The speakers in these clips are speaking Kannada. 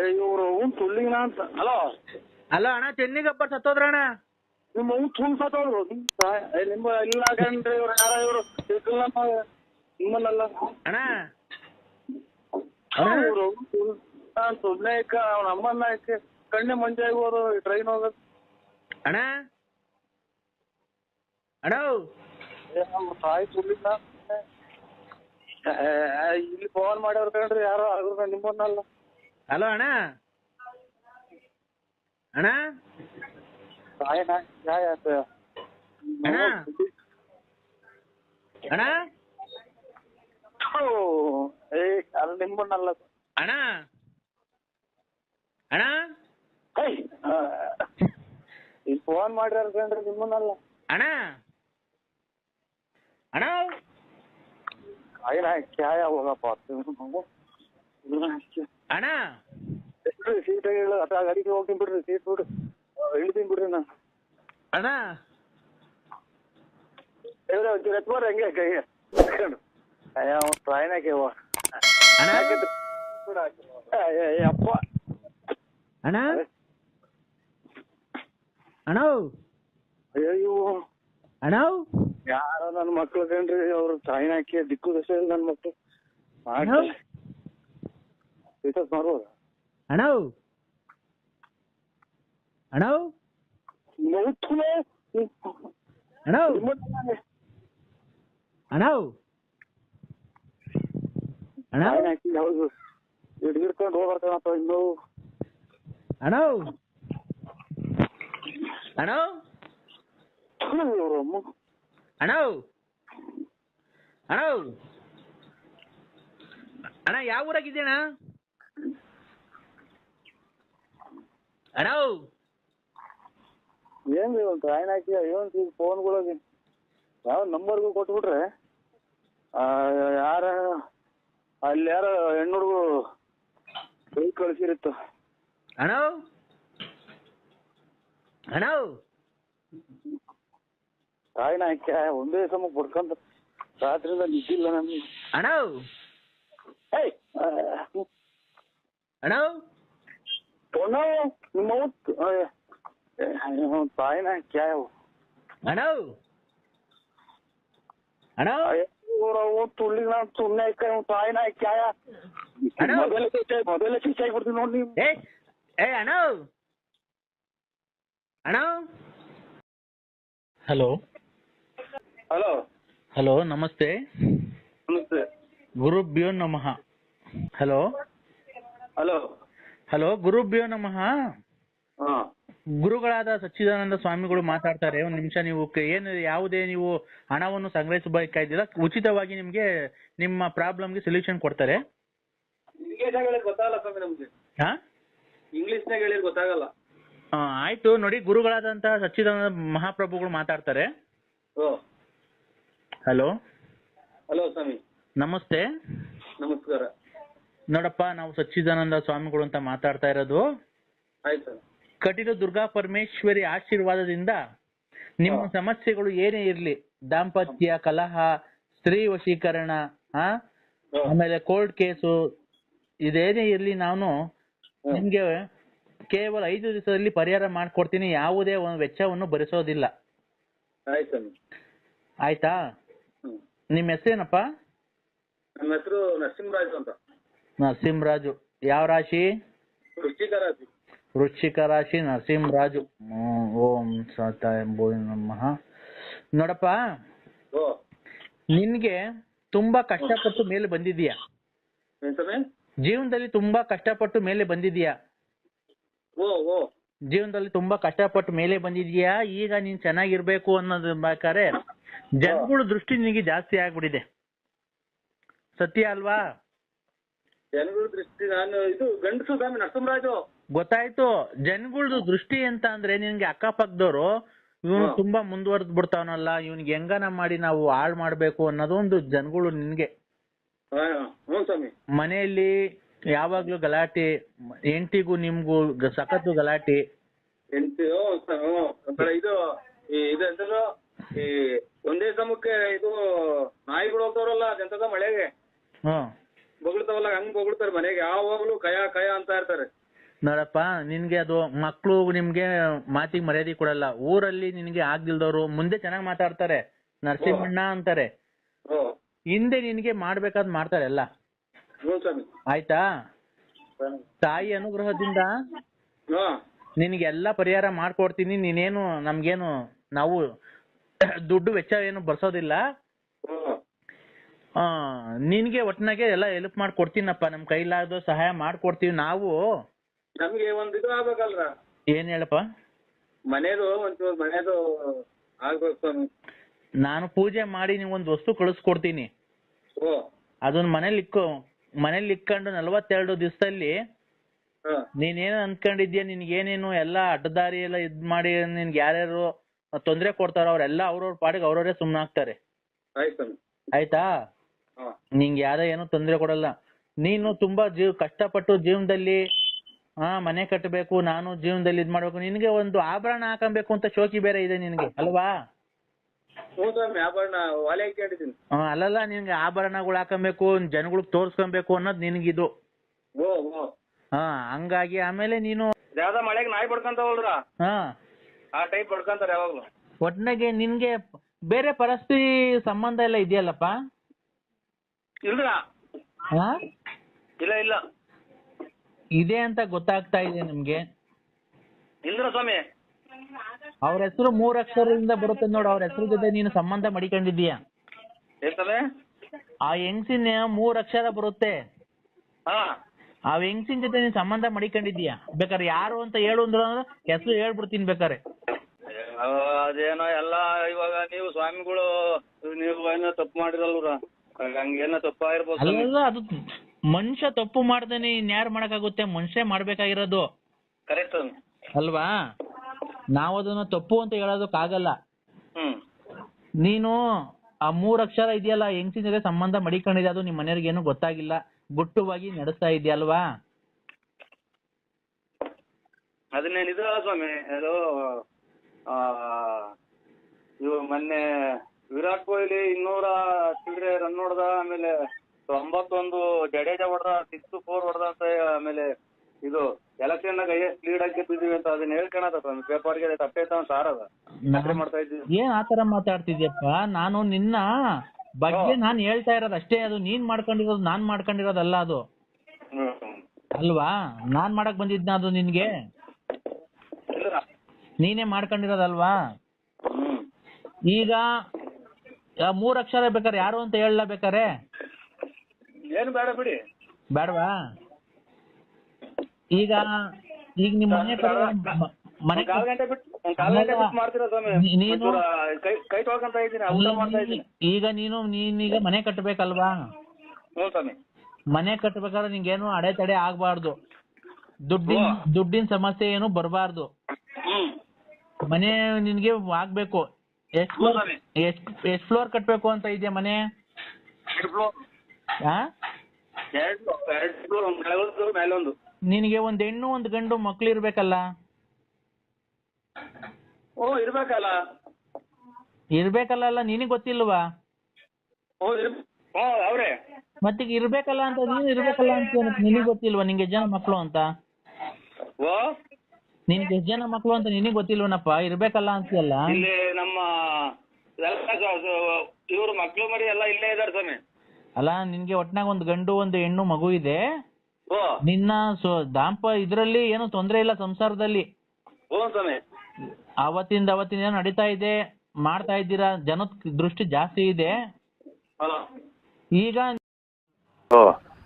ಇವ್ರು ಅವ್ನು ತುಳ್ಳಿನ ಅಂತ. ಹಲೋ ಹಲೋ ಅಣ್ಣ, ಚೆನ್ನಿಗಪ್ಪರ್ ಸತ್ತೋದ್ರ ಅಣ್ಣ? ನಿಮ್ಮ ಅವ್ನು ತುಳ್ ಸತ್ತೋದ್ರು. ನಿಮ್ಮ ಇಲ್ಲ ಗಂಡ್ರಿ ಇವ್ರು ಯಾರ ಇವರು ನಿಮ್ಮನ್ನಲ್ಲ ಅಣ್ಣ ಇವರು ಸುಮ್ಮನೆ ಅವನ ಅಮ್ಮನ್ನ ಕಣ್ಣೆ ಮಂಜಾಗಿ ಹೋದ್ರು ಟ್ರೈನ್ ಹೋಗೋದು. ಅಣ್ಣ ಅಣ್ಣ ತಾಯಿ ತುಳ್ಳಿನ ಇಲ್ಲಿ ಫೋನ್ ಮಾಡ್ಯವ್ರ ಕಣ್ರಿ ಯಾರೋ ಅವ್ರ ನಿಮ್ಮನ್ನಲ್ಲ. ಹಲೋ ಅಣ್ಣ ಅಣ್ಣ ತಾಯಿನ ಅಣ್ಣ ಅಣ್ಣ ಅದು ನಿಮ್ಮನ್ನಲ್ಲ ಅಣ್ಣ ಅಣ್ಣ ಇಲ್ಲಿ ಫೋನ್ ಮಾಡ್ಯಾರ ಕಣ್ರಿ ನಿಮ್ಮನ್ನಲ್ಲ. ಅಣ್ಣ ಅಣ್ಣ ತಾಯಿನ ಕ್ಯಾಯ ಹೋಗಪ್ಪ ಅಣ್ಣ ಸೀಟಾಗಿ ಗಾಡಿಗೆ ಹೋಗ್ತೀನಿ ಬಿಡ್ರಿ, ಸೀಟ್ ಬಿಡ್ರಿ, ಇಳಿತೀನಿ ಬಿಡ್ರಿ ನಾನು. ಅಣ್ಣ ಒಂಚೂರು ಎತ್ಬೋರಿ ಹಂಗೆ ಕೈ ಟ್ರೈನಾಗೆ ಅಪ್ಪ ಅಣ್ಣ ಅಣ್ಣ ಅಯ್ಯೋ ಅಣ್ಣ ಯಾರೋ ನನ್ನ ಮಕ್ಳು ಕಣ್ರಿ, ಅವ್ರು ಟ್ರೈನ್ ಹಾಕಿ ದಿಕ್ಕು ದಶೆ ಇಲ್ಲ ನನ್ನ ಮಕ್ಳು ಮಾಡ್ಬೋದ ಅಣ್ಣ ಅಣ್ಣ ಅಣ್ಣ ಅಣ್ಣ ಅಣ್ಣ ಹಾಕಿ ಯಾವ್ದು ಹಿಡ್ಕೊಂಡು ಹೋಗ್ಬರ್ತಾನಪ್ಪ ಇನ್ನು. ಅಣ್ಣ ಅಣ್ಣ ಇವ್ರು ಅಣ್ಣ ಅಣ್ಣ ಅಣ್ಣ ಯಾವ ಊರಾಗಿದ್ದೀಯಣ್ಣ? ಅಣ್ಣ ಏನ್ರಿ ಒಂದು ಟ್ರೈನ್ ಹಾಕಿ ಏನ್ ಫೋನ್ಗಳಿಗೆ ಯಾವ ನಂಬರ್ಗೂ ಕೊಟ್ಬಿಟ್ರೆ ಯಾರ ಅಲ್ಲಿ ಯಾರ ಹೆಣ್ಣುಡುಗು ಕೈ ಕಳಿಸಿರುತ್ತ. ಅಣ್ಣ ಅಣ್ಣ ಟ್ರೈನ್ ಹಾಕಿ ಒಂದೇ ಸಮ ಬಡ್ಕಂತ ರಾತ್ರಿಯಿಂದ ನಿದ್ದಿಲ್ಲ ನಮ್ಗೆ. ಅಣ್ಣ ಅಣ್ಣ ನಿಮ್ಮ ತಾಯಿನ ಕ್ಯಾವ ಅಣ್ಣ ಅಣ್ಣ ತುಳ್ಳಿನ ಸುಮ್ಮನೆ ತಾಯಿನ ಕ್ಯಾಯ ಮೊದಲೇ ಶಿಕ್ಷೆ ಆಗ್ಬಿಡ್ತೀನಿ ನೋಡಿ ನೀವು. ಏ ಅಣ್ಣ ಅಣ್ಣ ಹಲೋ ಹಲೋ ಹಲೋ ನಮಸ್ತೆ. ನಮಸ್ತೆ. ಗುರುಭ್ಯೋ ನಮಃ. ಹಲೋ ಹಲೋ ಹಲೋ ಗುರುಭ್ಯೋ ನಮಃ. ಹಾ ಗುರುಗಳಾದ ಸಚ್ಚಿದಾನಂದ ಸ್ವಾಮಿಗಳು ಮಾತಾಡ್ತಾರೆ. ಒಂದು ನಿಮಿಷ. ನೀವು ಏನು ಯಾವುದೇ ನೀವು ಹಣವನ್ನು ಸಂಗ್ರಹಿಸಬೇಕಾಗಿಲ್ಲ, ಉಚಿತವಾಗಿ ನಿಮ್ಗೆ ನಿಮ್ಮ ಪ್ರಾಬ್ಲಮ್ಗೆ ಸೊಲ್ಯೂಷನ್ ಕೊಡ್ತಾರೆ. ಇಂಗ್ಲಿಷ್ನಾಗ ಹೇಳಿದ್ ಗೊತ್ತಾಗಲ್ಲ ಸ್ವಾಮಿ ನಮ್ಗೆ. ಹಾ ಇಂಗ್ಲಿಷ್ನಾಗ ಹೇಳಿದ್ ಗೊತ್ತಾಗಲ್ಲ. ಆಯ್ತು ನೋಡಿ, ಗುರುಗಳಾದಂತಹ ಸಚ್ಚಿದಾನಂದ ಮಹಾಪ್ರಭುಗಳು ಮಾತಾಡ್ತಾರೆ. ಹಲೋ ಹಲೋ ಸ್ವಾಮಿ ನಮಸ್ತೆ. ನಮಸ್ಕಾರ. ನೋಡಪ್ಪ, ನಾವು ಸಚ್ಚಿದಾನಂದ ಸ್ವಾಮಿಗಳು ಅಂತ ಮಾತಾಡ್ತಾ ಇರೋದು. ಆಯ್ತು. ಕಟೀಲು ದುರ್ಗಾ ಪರಮೇಶ್ವರಿ ಆಶೀರ್ವಾದದಿಂದ ನಿಮ್ಮ ಸಮಸ್ಯೆಗಳು ಏನೇ ಇರ್ಲಿ, ದಾಂಪತ್ಯ ಕಲಹ, ಸ್ತ್ರೀ ವಶೀಕರಣ, ಆಮೇಲೆ ಕೋರ್ಟ್ ಕೇಸು, ಇದೇನೇ ಇರ್ಲಿ ನಾನು ನಿಮ್ಗೆ ಕೇವಲ 5 ದಿವಸದಲ್ಲಿ ಪರಿಹಾರ ಮಾಡ್ಕೊಡ್ತೀನಿ. ಯಾವುದೇ ಒಂದು ವೆಚ್ಚವನ್ನು ಭರಿಸೋದಿಲ್ಲ. ಆಯ್ತಾ? ನಿಮ್ಮ ಹೆಸರೇನಪ್ಪ? ನಮ್ಮ ಹೆಸರು ನರಸಿಂಹರಾಜು ಅಂತ. ನರಸಿಂಹರಾಜು. ಯಾವ ರಾಶಿ? ವೃಶ್ಚಿಕ ರಾಶಿ. ವೃಶ್ಚಿಕ ರಾಶಿ, ನರಸಿಂಹರಾಜು. ಓಂ ಸತಾಯ ನಮಃ. ನೋಡಪ್ಪ, ನಿನ್ಗೆ ತುಂಬಾ ಕಷ್ಟಪಟ್ಟು ಮೇಲೆ ಬಂದಿದೀಯಾ. ಜೀವನದಲ್ಲಿ ತುಂಬಾ ಕಷ್ಟಪಟ್ಟು ಮೇಲೆ ಬಂದಿದೀಯಾ. ಜೀವನದಲ್ಲಿ ತುಂಬಾ ಕಷ್ಟಪಟ್ಟು ಮೇಲೆ ಬಂದಿದೀಯಾ. ಈಗ ನೀನ್ ಚೆನ್ನಾಗಿರ್ಬೇಕು ಅನ್ನೋದು ಬೇಕಾದ್ರೆ ಜನಗಳ ದೃಷ್ಟಿ ನಿನಗೆ ಜಾಸ್ತಿ ಆಗ್ಬಿಟ್ಟಿದೆ. ಸತ್ಯ ಅಲ್ವಾ? ಜನಗಳ ದೃಷ್ಟಿ ನಾನು ಇದು ಗಂಡಸು ಸ್ವಾಮಿ ನರಸಿಂಹರಾಜು. ಗೊತ್ತಾಯ್ತು. ಜನಗಳದು ದೃಷ್ಟಿ ಅಂತ ಅಂದ್ರೆ ನಿನ್ಗೆ ಅಕ್ಕಪಕ್ಕದವರು ಇವನು ತುಂಬಾ ಮುಂದುವರೆದ್ ಬಿಡ್ತಾವನಲ್ಲ, ಇವನ್ಗೆ ಹೆಂಗನ ಮಾಡಿ ನಾವು ಹಾಳು ಮಾಡ್ಬೇಕು ಅನ್ನೋದು ಒಂದು ಜನಗಳು ನಿನ್ಗೆ. ಮನೆಯಲ್ಲಿ ಯಾವಾಗ್ಲೂ ಗಲಾಟೆ, ಹೆಂಡತಿಗೂ ನಿಮ್ಗೂ ಸಖತ್ತು ಗಲಾಟೆ. ಇದು ಎಂತದು ಈ ಒಂದೇ ಸಮಕ್ಕೆ ಇದು ನಾಯಿಗಳು ಹೋಗ್ತಾವ್ರಲ್ಲ ಅದೆಂತದ ಮಳೆಗೆ ಬೊಗಳ್ತಾವಲ್ಲ, ಹಂಗ್ ಬೊಗಳ್ತಾರೆ ಮನೆಗೆ. ಯಾವಾಗ್ಲೂ ಕಯ ಕಯ ಅಂತ ಇರ್ತಾರೆ. ನೋಡಪ್ಪ ನಿನ್ಗೆ ಅದು ಮಕ್ಳು ನಿಮ್ಗೆ ಮಾತಿಗೆ ಮರ್ಯಾದೆ ಕೊಡಲ್ಲ. ಊರಲ್ಲಿ ನಿನ್ಗೆ ಆಗ್ದಿಲ್ದವ್ರು ಮುಂದೆ ಚೆನ್ನಾಗಿ ಮಾತಾಡ್ತಾರೆ, ನರಸಿಂಹಣ್ಣ ಅಂತಾರೆ, ಹಿಂದೆ ನಿನ್ಗೆ ಮಾಡ್ಬೇಕಾದ್ ಮಾಡ್ತಾರೆ ಎಲ್ಲ. ಆಯ್ತಾ? ತಾಯಿ ಅನುಗ್ರಹದಿಂದ ನಿನ್ಗೆಲ್ಲ ಪರಿಹಾರ ಮಾಡ್ಕೊಡ್ತೀನಿ. ನೀನೇನು ನಮ್ಗೇನು ನಾವು ದುಡ್ಡು ವೆಚ್ಚ ಏನು ಬರ್ಸೋದಿಲ್ಲ. ನಿನ್ಗೆ ಒಟ್ನಾಗೆ ಎಲ್ಲ ಹೆಲ್ಪ್ ಮಾಡ್ಕೊಡ್ತೀನಪ್ಪ, ನಮ್ ಕೈಲಾದ ಸಹಾಯ ಮಾಡ್ಕೊಡ್ತೀವಿ ನಾವು. ನಮ್ಗೆ ಒಂದ್ ಇದು ಆಗ್ಬೇಕಲ್ರ? ಏನ್ ಹೇಳಪ್ಪ? ಮನೇದು ಒಂಚೂರು ಮನೇದು ಆಗ್ಬೇಕು ಸ್ವಾಮಿ. ನಾನು ಪೂಜೆ ಮಾಡಿ ನೀವೊಂದು ವಸ್ತು ಕಳಿಸ್ಕೊಡ್ತೀನಿ. ಅದನ್ನ ಮನೇಲಿ ಇಕ್ಕೊಂಡು 42 ದಿವಸದಲ್ಲಿ ನೀನೇನು ಅನ್ಕೊಂಡಿದ್ಯಾ, ನಿನ್ಗೇನೇನು ಎಲ್ಲ ಅಡ್ಡದಾರಿ ಎಲ್ಲ ಇದ್ ಮಾಡಿ ನಿನ್ಗೆ ಯಾರ್ಯಾರು ತೊಂದ್ರೆ ಕೊಡ್ತಾರೋ ಅವ್ರೆಲ್ಲ ಅವ್ರವ್ರ ಪಾಡಿಗೆ ಅವ್ರವ್ರೇ ಸುಮ್ನಾಗ್ತಾರೆ. ಆಯ್ತಾ? ನಿಂಗೆ ಯಾರ ಏನು ತೊಂದ್ರೆ ಕೊಡಲ್ಲ. ನೀನು ತುಂಬಾ ಕಷ್ಟಪಟ್ಟು ಜೀವನದಲ್ಲಿ ಮನೆ ಕಟ್ಟಬೇಕು, ನಾನು ಜೀವನದಲ್ಲಿ ಇದ್ ಮಾಡ್ಬೇಕು, ನಿನ್ಗೆ ಒಂದು ಆಭರಣ ಹಾಕಬೇಕು ಅಂತ ಶೋಕಿ ಬೇರೆ ಇದೆ ನಿನ್ಗೆ ಅಲ್ವಾ? ಅಲ್ಲಲ್ಲ, ನಿನ್ಗೆ ಆಭರಣಗಳು ಹಾಕಬೇಕು, ಜನಗಳಿಗೆ ತೋರ್ಸ್ಕೊಬೇಕು ಅನ್ನೋದು ನಿನ್ಗಿದು. ಹಂಗಾಗಿ ಆಮೇಲೆ ನೀನು ಯಾವ್ದೋ ಮಳೆಗೆ ನಾಯಿ ಬಡ್ಕಂತಾವಲ್ರ, ಆ ಟೈಪ್ ಬಡ್ಕಂತಾರ ಯಾವಾಗ್ಲೂ. ಒಟ್ನಾಗೆ ನಿನ್ಗೆ ಬೇರೆ ಪರಿಸ್ಥಿತಿ ಸಂಬಂಧ ಎಲ್ಲ ಇದೆಯಲ್ಲಪ್ಪ? ಇಲ್ರ, ಇಲ್ಲ ಇಲ್ಲ ಇದೆ ಅಂತ ಗೊತ್ತಾಗ್ತಾ ಇದೆ ನಮ್ಗೆ. ಇಲ್ರ ಸ್ವಾಮಿ, ಅವ್ರ ಹೆಸರು 3 ಅಕ್ಷರದಿಂದ ಬರುತ್ತೆ ನೋಡು, ಅವ್ರ ಹೆಸರು ಜೊತೆ ನೀನು ಸಂಬಂಧ ಮಡಿಕೊಂಡಿದೀಯ. ಆ ಹೆಂಗ್ಸಿನ 3 ಅಕ್ಷರ ಬರುತ್ತೆ, ಆ ಹೆಂಗ್ಸಿನ ಜೊತೆ ನೀನ್ ಸಂಬಂಧ ಮಡಿಕೊಂಡಿದೀಯ. ಬೇಕಾದ್ರೆ ಯಾರು ಅಂತ ಹೇಳು ಅಂದ್ರೆ ಹೆಸರು ಹೇಳ್ಬಿಡ್ತೀನಿ ಬೇಕಾರೆ. ಅದೇನೋ ಎಲ್ಲ ಇವಾಗ ನೀವು ಸ್ವಾಮಿಗಳು ನೀವು ಏನೋ ತಪ್ಪು ಮಾಡಿರಲ್ರ, ಹಂಗೇನೋ ತಪ್ಪಾಗಿರ್ಬೋದು. ಅಲ್ಲ, ಅದು ಮನುಷ್ಯ ತಪ್ಪು ಮಾಡ್ದೇನೆ ಇನ್ಯಾರು ಮಾಡಕ್ಕಾಗುತ್ತೆ? ಮನುಷ್ಯ ಮಾಡ್ಬೇಕಾಗಿರೋದು. ಕರೆಕ್ಟ್ ಅಲ್ವಾ? ನಾವು ಅದನ್ನ ತಪ್ಪು ಅಂತ ಹೇಳೋದಕ್ಕಾಗಲ್ಲ. ನೀನು ಆ 3 ಅಕ್ಷರ ಇದೆಯಲ್ಲ, ಹೆಂಗ್ಸಿನ ಜೊತೆ ಸಂಬಂಧ ಮಡಿಕೊಂಡಿದೆ, ಅದು ನಿಮ್ ಮನೆಯವ್ರಿಗೆ ಏನು ಗೊತ್ತಾಗಿಲ್ಲ, ಗುಟ್ಟುವಾಗಿ ನಡೆಸ್ತಾ ಇದೆಯಲ್ವಾ? ಅದನ್ನೇನಿದ್ರಲ್ಲ ಸ್ವಾಮಿ, ಅದು ಇವು ಮೊನ್ನೆ ವಿರಾಟ್ ಕೊಹ್ಲಿ 200 ಚಿಲ್ಲರೆ ರನ್ ಹೊಡೆದ, ಆಮೇಲೆ 91 ಜಡೇಜಾ ಹೊಡೆದ, 6 4 ಹೊಡೆದ ಅಂತ, ಆಮೇಲೆ ಇದು ಎಲೆಕ್ಷನ್ ನಾಗ ಲೀಡ್ ಹಾಕಿರ್ತಿದೀವಿ ಅಂತ ಅದನ್ನ ಹೇಳ್ಕೊಳದ ಸ್ವಾಮಿ. ಪೇಪರ್ಗೆ ತಪ್ಪೈತ ಸಾರದ ಮಾಡ್ತಾ ಇದ್ದೀವಿ. ಏನ್ ಆತರ ಮಾತಾಡ್ತಿದ್ಯಪ್ಪ? ನಾನು ನಿನ್ನ ಬಗ್ಗೆ ನಾನ್ ಹೇಳ್ತಾ ಇರೋದು ಅಷ್ಟೇ. ಅದು ನೀನ್ ಮಾಡ್ಕೊಂಡಿರೋದು ನಾನ್ ಮಾಡ್ಕೊಂಡಿರೋದಲ್ಲ ಅದು, ಅಲ್ವಾ? ನಾನ್ ಮಾಡಕ್ ಬಂದಿದ್ನ ಅದು ನಿನ್ಗೆ? ನೀನೇ ಮಾಡ್ಕೊಂಡಿರೋದಲ್ವಾ? ಈಗ 3 ಅಕ್ಷರ ಬೇಕಾರೆ ಯಾರು ಅಂತ ಹೇಳಲ್ಲ ಬೇಕಾರೆ? ಏನು ಬೇಡ ಬಿಡಿ. ಬೇಡವಾ? ಈಗ ನಿಮ್ ಮನೆ ಈಗ ನೀನೀಗ ಮನೆ ಕಟ್ಟಬೇಕಲ್ವಾ? ಮನೆ ಕಟ್ಟಬೇಕಾದ್ರೆ ನಿಂಗೇನು ಅಡೆತಡೆ ಆಗ್ಬಾರ್ದು, ದುಡ್ಡಿನ ಸಮಸ್ಯೆ ಏನು ಬರಬಾರ್ದು. ಮನೆ ನಿನ್ಗೆ ಆಗ್ಬೇಕು. ಎಷ್ಟ್ ಫ್ಲೋರ್ ಕಟ್ಬೇಕು ಅಂತ ಇದೆಯಾ ಮನೆ? 2 ಫ್ಲೋರ್. ನಿನಗೆ ಒಂದ್ ಹೆಣ್ಣು ಒಂದ್ ಗಂಡು ಮಕ್ಳು ಇರ್ಬೇಕಲ್ಲ? ಇರ್ಬೇಕಲ್ಲ, ನಿನಗ್ ಗೊತ್ತಿಲ್ವಾ? ಮತ್ತೀಗ ಇರ್ಬೇಕಲ್ಲ ಅಂತ ನೀನು ಇರ್ಬೇಕಲ್ಲ ಅಂತ ನಿನಗ್ ಗೊತ್ತಿಲ್ವಾ? ನಿಂಗೆ ಎಷ್ಟು ಜನ ಮಕ್ಳು ಅಂತ? ನಿನ್ಗೆ ಎಷ್ಟು ಜನ ಮಕ್ಳು ಅಂತ ನಿನಗ್ ಗೊತ್ತಿಲ್ವನಪ್ಪ? ಇರ್ಬೇಕಲ್ಲ ಅಂತೀಯಲ್ಲ. ಇಲ್ಲಿ ನಮ್ಮ ಇವ್ರ ಮಕ್ಳು ಮರಿ ಎಲ್ಲ ಇಲ್ಲೇ ಇದಾರೆ ಸ್ವಾಮಿ. ಅಲ್ಲ, ನಿನ್ಗೆ ಒಟ್ನಾಗ ಒಂದ್ ಗಂಡು ಒಂದು ಹೆಣ್ಣು ಮಗು ಇದೆ. ನಿನ್ನ ಇದ್ರಲ್ಲಿ ಏನು ತೊಂದ್ರೆ ಇಲ್ಲ ಸಂಸಾರದಲ್ಲಿ? ಅವತ್ತಿಂದ ಏನೋ ನಡೀತಾ ಇದೆ, ಮಾಡ್ತಾ ಇದ್ದೀರಾ, ಜನದ ದೃಷ್ಟಿ ಜಾಸ್ತಿ ಇದೆ. ಈಗ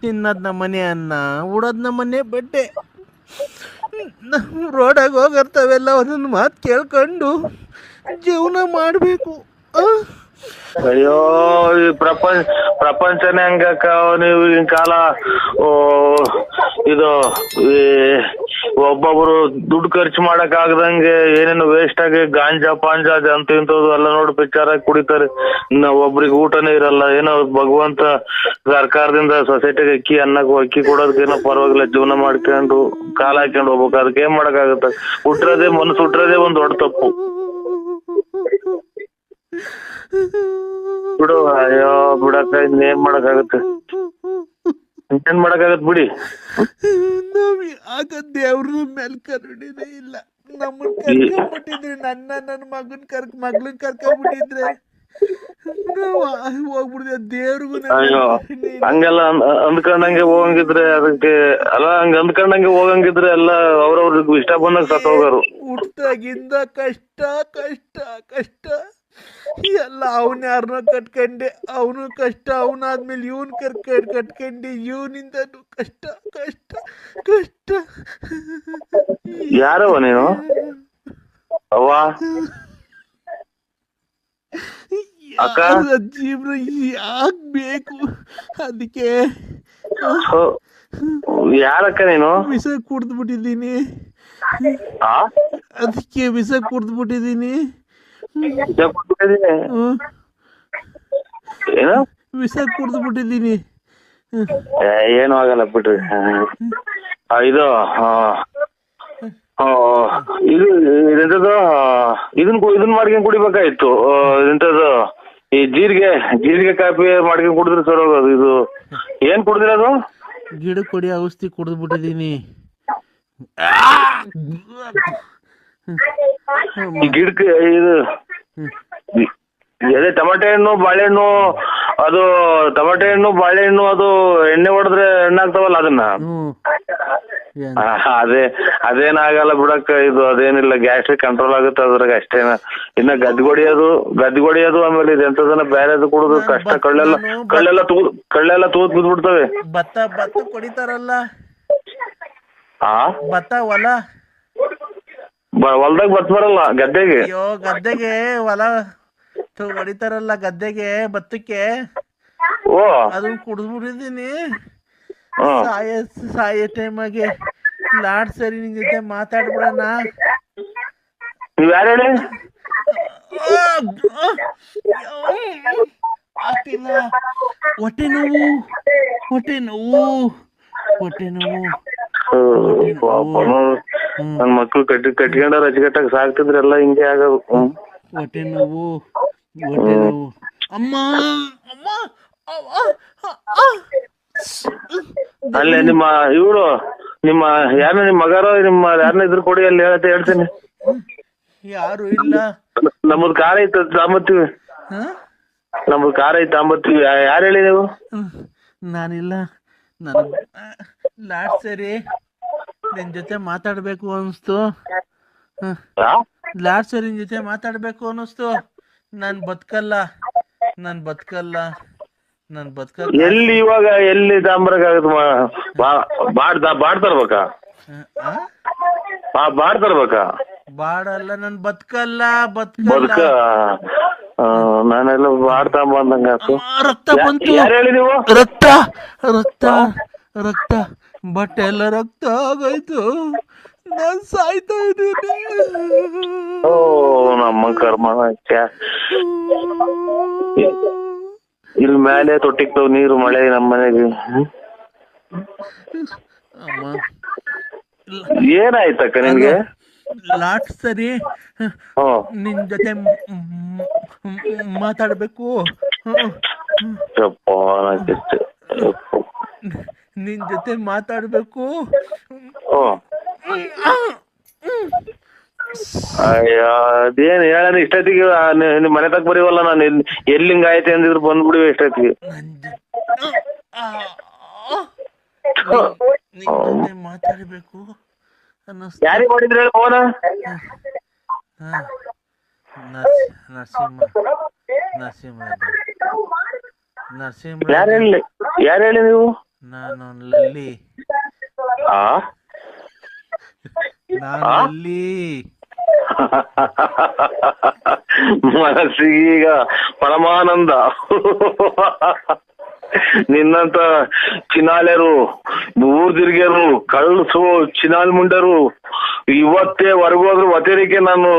ತಿನ್ನದ್ ನಮ್ಮನೆ ಅನ್ನ, ಉಡೋದ್ ನಮ್ಮನೆ ಬಟ್ಟೆ, ರೋಡಾಗ ಹೋಗಿರ್ತಾವೆಲ್ಲ ಒಂದೊಂದು ಮಾತು ಕೇಳ್ಕೊಂಡು ಜೀವನ ಮಾಡಬೇಕು. ಅಯ್ಯೋ, ಈ ಪ್ರಪಂಚನೇ ಹಂಗಕ್ಕ. ನೀವು ಈಗಿನ ಕಾಲ ಇದು ಒಬ್ಬೊಬ್ರು ದುಡ್ಡು ಖರ್ಚು ಮಾಡಕ್ ಆಗದಂಗೆ ಏನೇನು ವೇಸ್ಟ್ ಆಗಿ ಗಾಂಜಾ ಪಾಂಜಾ ಅಂತ ಇಂಥದ್ದು ಎಲ್ಲ ನೋಡಿ ಪಿಕ್ಚರ್ ಆಗಿ ಕುಡಿತಾರೆ. ಒಬ್ರಿಗೆ ಊಟನೇ ಇರಲ್ಲ. ಏನೋ ಭಗವಂತ ಸರ್ಕಾರದಿಂದ ಸೊಸೈಟಿಗೆ ಅಕ್ಕಿ ಕೊಡೋದಕ್ಕೇನೋ ಪರವಾಗಿಲ್ಲ, ಜೀವನ ಮಾಡ್ಕೊಂಡು ಕಾಲ ಹಾಕೊಂಡು ಹೋಗ್ಬೇಕು. ಅದಕ್ಕೆ ಏನ್ ಮಾಡಕ್ಕಾಗತ್ತ? ಮನಸ್ಸು ಹುಟ್ಟಿರೋದೇ ಒಂದ್ ದೊಡ್ಡ ತಪ್ಪು. ಬಿಡು, ಅಯ್ಯೋ ಬಿಡಕ್ಕ, ಇನ್ನೇನ್ ಮಾಡಕ್ಕಾಗತ್ತೆ? ಇನ್ನೇನ್ ಮಾಡಕ್ಕಾಗತ್ ಬಿಡಿ. ಆಗ ದೇವ್ರ ಮೇಲೆ ಕರುಣಿನೇ ಇಲ್ಲ. ನಮ್ಮನ್ ಕರ್ಕೊಂಡ್ಬಿಟ್ಟಿದ್ರೆ ನನ್ನ ಮಗನ್ ಮಗಳನ್ ಕರ್ಕೊಂಡ್ಬಿಟ್ಟಿದ್ರೆ ಹೋಗ್ಬಿಡಿದೆ. ದೇವ್ರಿಗೂ ಅಯ್ಯೋ ಹಂಗೆಲ್ಲ ಅಂದ್ಕೊಂಡಂಗೆ ಹೋಗಂಗಿದ್ರೆ ಅದಕ್ಕೆ ಅಲ್ಲ, ಹಂಗ ಅಂದ್ಕೊಂಡಂಗೆ ಹೋಗಂಗಿದ್ರೆ ಎಲ್ಲ ಅವ್ರವ್ರಿಗೆ ಇಷ್ಟ ಬಂದಾಗ ಸತ್ ಹೋಗೋರು. ಹುಟ್ಟಾಗಿಂದ ಕಷ್ಟ ಕಷ್ಟ ಕಷ್ಟ ಎಲ್ಲ. ಅವನ್ ಯಾರನ್ನ ಕಟ್ಕೊಂಡೆ, ಅವನು ಕಷ್ಟ. ಅವನಾದ್ಮೇಲೆ ಇವನ್ ಕಟ್ಕೊಂಡೆ, ಇವನಿಂದನು ಕಷ್ಟ ಕಷ್ಟ ಕಷ್ಟ. ಯಾರವ ನೀನು ಅವ್ವ ಅಕ್ಕ? ಜೀವನ ಯಾಕಬೇಕು? ಅದಕ್ಕೆ ಯಾರಕ್ಕ ನೀನು? ವಿಷ ಕುಡ್ದ್ಬಿಟ್ಟಿದ್ದೀನಿ. ಅದಕ್ಕೆ ವಿಷ ಕುಡ್ದ್ಬಿಟ್ಟಿದ್ದೀನಿ. ಏನು ವಿಷ ಕುಡ್ದ್ಬಿಟ್ಟಿದ್ದೀನಿ. ಏನು ಆಗಲ್ಲ ಬಿಡ್ರಿ. ಇದು ಇದು ಇದೆಂತದ್ದು ಇದನ್ ಮಾಡ್ಕೊಂಡ್ ಕುಡಿಬೇಕಾಯ್ತು. ಎಂತದ್ದು ಈ ಜೀರಿಗೆ ಕಾಫಿ ಮಾಡ್ಕೊಂಡ್ ಕುಡಿದ್ರೆ ಸರ್ ಹೋಗೋದು. ಇದು ಏನ್ ಕುಡ್ದಿರೋದು? ಗಿಡ ಕೊಡಿ ಔಷಧಿ ಕುಡಿದ್ಬಿಟ್ಟಿದ್ದೀನಿ. ಈ ಗಿಡಕ್ಕೆ ಇದು ಅದೇ ಟಮಾಟೆ ಹಣ್ಣು ಬಾಳೆಹಣ್ಣು, ಅದು ಟಮಾಟೆ ಹಣ್ಣು ಬಾಳೆಹಣ್ಣು ಅದು ಎಣ್ಣೆ ಹೊಡೆದ್ರೆ ಎಣ್ಣಾಗ್ತಾವಲ್ಲ ಅದನ್ನ. ಅದೇನಾಗಲ್ಲ ಬಿಡಕ್ಕ. ಇದು ಅದೇನಿಲ್ಲ, ಗ್ಯಾಸ್ಟ್ರಿಕ್ ಕಂಟ್ರೋಲ್ ಆಗುತ್ತೆ ಅದ್ರಾಗ ಅಷ್ಟೇನ. ಇನ್ನ ಗದ್ದಿಗೊಡಿಯೋದು ಆಮೇಲೆ ಇದೆಂತದನ್ನ ಬೇರೆದು ಕುಡಿದು ಕಷ್ಟ. ಕಳ್ಳೆಲ್ಲ ತೂತ್ ಬಿದ್ಬಿಡ್ತವೆ. ಭತ್ತ ಕೊಡಿತಾರಲ್ಲ, ಭತ್ತ ಹೊಲ್ದಾಗ ಭತ್ತ ಬರಲ್ಲ ಗದ್ದೆಗೆ. ಅಯ್ಯೋ ಗದ್ದೆಗೆ ಹೊಲ ಹೊಡಿತಾರಲ್ಲ, ಗದ್ದೆಗೆ ಭತ್ತಕ್ಕೆ. ಓ ಅದನ್ನ ಕುಡಿದ್ಬಿಟ್ಟಿದ್ದೀನಿ. ಸಾಯೋ ಟೈಮಾಗೆ ಲಾಡ್ ಸರಿ ನಿನ್ ಜೊತೆ ಮಾತಾಡ್ಬಿಡೋಣ. ನೀವ್ ಯಾರು ಹೇಳಿ? ಆಗ್ತಿಲ್ಲ. ಹೊಟ್ಟೆ ನೋವು. ನನ್ ಮಕ್ಳು ಕಟ್ಕೊಂಡ ರಜಗಟ್ಟಾಗ ಸಾಕ್ತಿದ್ರೆಲ್ಲ ಹಿಂಗೆ ಆಗೋದು. ಹೊಟ್ಟೆ ನೋವು. ಅಮ್ಮ ಅಲ್ಲೇ ನಿಮ್ಮ ನಿಮ್ಮ ಮಗಾರೋ ಯಾರನ್ನ ಇದ್ರು ಕೊಡಿ, ಅಲ್ಲಿ ಹೇಳ್ತೀನಿ. ಯಾರು ಇಲ್ಲ. ನಮ್ಮದ್ ಕಾರ್ ಐತೆ ತಾಂಬತ್ತೀವಿ. ಯಾರು ಹೇಳಿ ನೀವು? ನಾನಿಲ್ಲ. ನನ್ ಲಾಸ್ಟ್ ಸರಿ ನಿನ್ ಜೊತೆ ಮಾತಾಡ್ಬೇಕು ಅನಿಸ್ತು. ನಾನ್ ಬದುಕಲ್ಲ. ಎಲ್ಲಿ ಇವಾಗ ಎಲ್ಲಿ ತಾಂಬರಕ್ಕಾಗತ್ತ? ಬಾಡ್ ತರ್ಬೇಕಾ? ಬಾಡಲ್ಲ, ನನ್ ಬದುಕಲ್ಲ. ನಾನೆಲ್ಲ ಬಾಡ್ ತಾಂಬಂದಂಗ. ರಕ್ತ ಬಂತು. ಯಾರು ಹೇಳಿ ನೀವು? ರಕ್ತ ಬಟ್ಟೆ ಎಲ್ಲ ರಕ್ತ ಆಗೋಯ್ತು. ನಾನ್ ಸಾಯ್ತಾ ಇದ್ದೀನಿ. ಓ ನಮ್ಮ ಕರ್ಮ. ಇಲ್ಲಿ ಮೇಲೆ ತೊಟ್ಟಿಗ್ತಾವ್ ನೀರು, ಮಳೆ ನಮ್ಮ ಮನೆಗೆ. ಏನಾಯ್ತಕ್ಕ ನಿನ್ಗೆ? ಲಾಸ್ಟ್ ಸರಿ ನಿನ್ ಜೊತೆ ಮಾತಾಡ್ಬೇಕು. ಅಯ್ಯೋ ಅದೇನ್ ಹೇಳ ಇಷ್ಟೊತ್ತಿಗೆ ನಿಮ್ ಮನೆ ತಗ ಬರೀವಲ್ಲ. ನಾನು ಎಲ್ಲಿಂಗ ಆಯ್ತೆ ಅಂದಿದ್ರು ಬಂದ್ಬಿಡಿವೆ ಇಷ್ಟೊತ್ತಿಗೆ. ಮಾತಾಡ್ಬೇಕು. ಯಾರಿಗೆ ಮಾಡಿದ್ರೆ ಫೋನ್? ನರಸಿಂಹ. ಯಾರು ಹೇಳಿ ನೀವು? ನಾನು ಲಲ್ಲಿ. ಮನಸ್ಸಿಗೀಗ ಪರಮಾನಂದ. ನಿನ್ನಂತ ಚಿನಾಲೆರು, ಊರ್ ತಿರ್ಗ್ಯರು, ಕಳ್ಸು ಚಿನಾಲ್ ಮುಂಡರು ಇವತ್ತೇ ಹೊರಗೋದ್ರು ವತೇರಿಕೆ. ನಾನು